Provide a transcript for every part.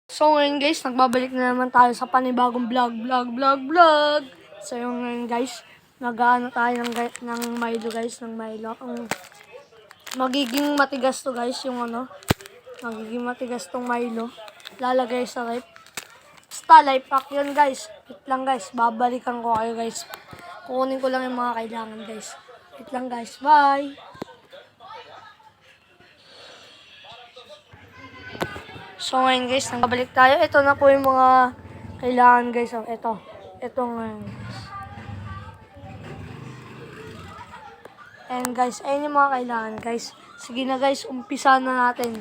So ngayon guys, nagbabalik na naman tayo sa panibagong vlog. So yung ngayon guys, nag-ano tayo ng Milo guys, ng Milo. Magiging matigas to guys, yung ano, magiging matigas tong Milo. Lalagay sa life. Basta life pack yun guys. Wait lang guys, babalikan ko kayo guys. Kukunin ko lang yung mga kailangan guys. Wait lang guys, bye! So ngayon guys, nagbabalik tayo. Ito na po yung mga kailangan guys. So, ito ngayon guys. And guys, ayun yung mga kailangan guys. Sige na guys, umpisa na natin.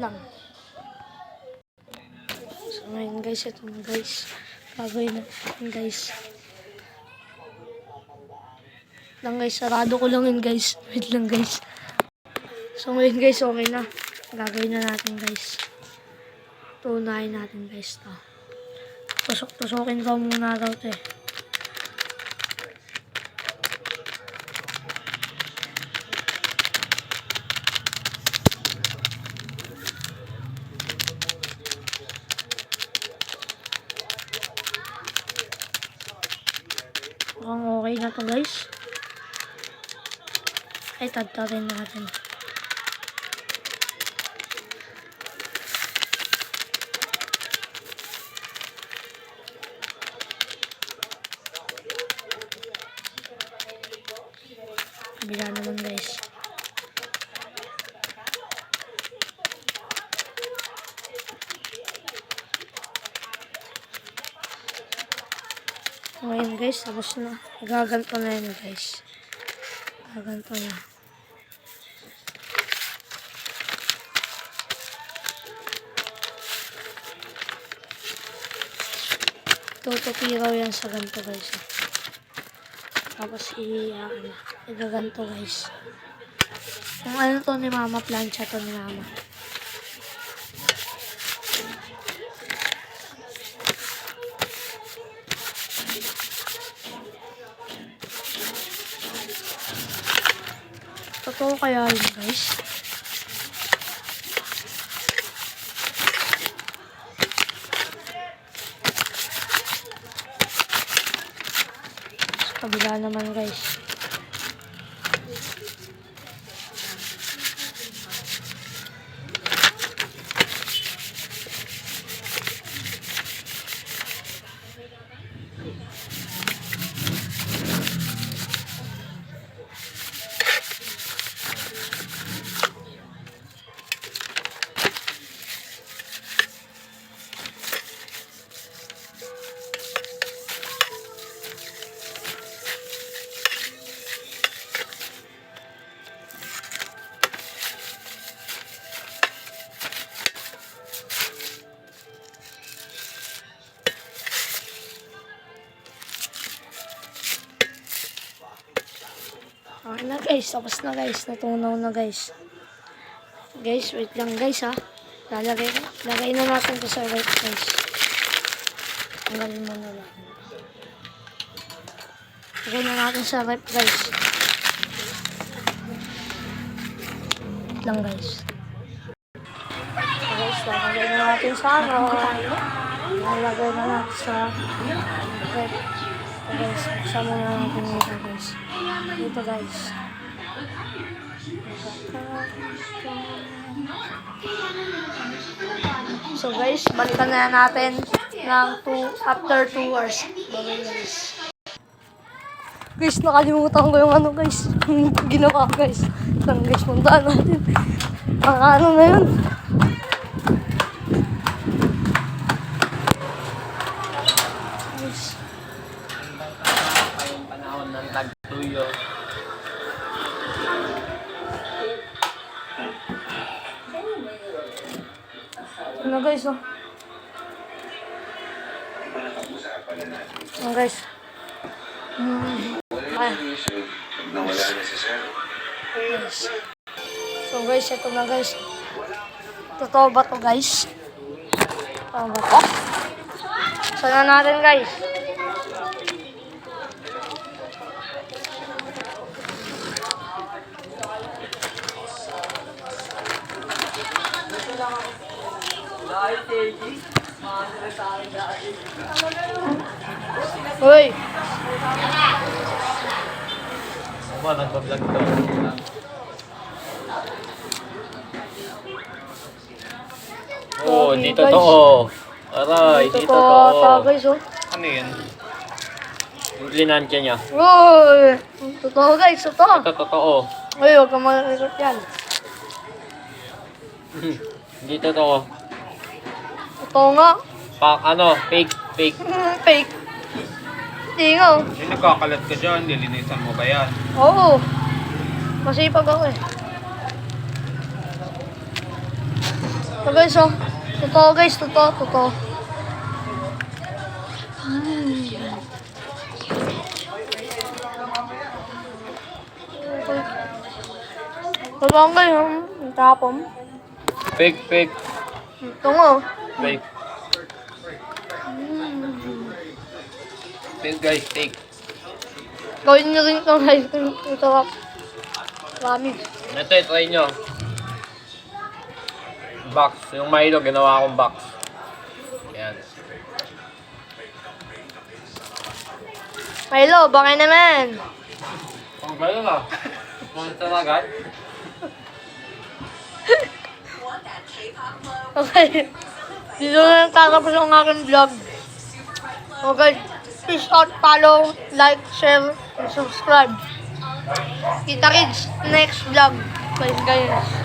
Lang. So ngayon guys, ito na guys. Gagawin natin guys. Lang guys, sarado ko lang yun guys. Wait lang guys. So ngayon guys, okay na. Gagawin na natin guys. Tunahin natin guys to. Tusok-tusokin ko muna daw to eh. Mukhang okay na to guys. Ay, tadtarin natin. Kabila naman guys. Ngayon guys, tapos na. Gaganto na yun guys. Gaganto na. Tutupiraw yan sa ganto guys. Tapos igaganto guys. Yung ano to ni mama, plancha to ni mama. Totoo kaya yun guys. Sa kabila naman guys. Okay na guys, tapos na guys, natunaw na guys. Guys, wait lang guys ha. Lagay na natin ito sa right guys. Tanggalin mo na lang. Lagay na natin sa right guys. Wait lang guys. So guys, lagay na natin sa ano. Lagay na natin sa right. So guys, sama na natin dito guys. Dito guys. So guys, balikan na natin ng after 2 hours. Bye guys. Guys, nakalimutan ko yung ano guys. Ginawa guys. Lang guys, puntaan natin. Ang ano na yun. Guys. Yung panahon ng tagtuyo. Ano guys, oh. Ano guys. Nawala na si sir. Guys. So guys, ito na guys. Totoo ba to guys? Totoo ba to? Sana natin guys. Uy! Ako, nagpa-vlog to. Oo, Grabe, di guys. totoo. Aray, di Ito ko ata totoo. guys, oh. Ano yun? Yung linansya niya. Uy! Totoo guys, totoo. Ito totoo. Uy, huwag kang malikot yan. Hindi totoo. Totoo nga. Fake. Fake. Hindi nga, oh. Yung nagkakalat ka dyan, nilinisan mo ba yan? Oo. Masipag ako eh. Ito guys, oh. Totoo guys, totoo. Totoo guys, oh. Ang tapom. Fake. Ito nga, oh. Fake. Fake guys, fake. Gawin nyo rin ito guys. Ito up. Promise. Ito, try nyo. Box. Yung Milo, ginawa akong box. Ayan. Milo, baka naman. Ang Milo na. Monster agad. Okay. Dito na tatapos ang aking vlog. Okay. Peace out, follow, like, share, and subscribe. Kita kids next vlog. Guys.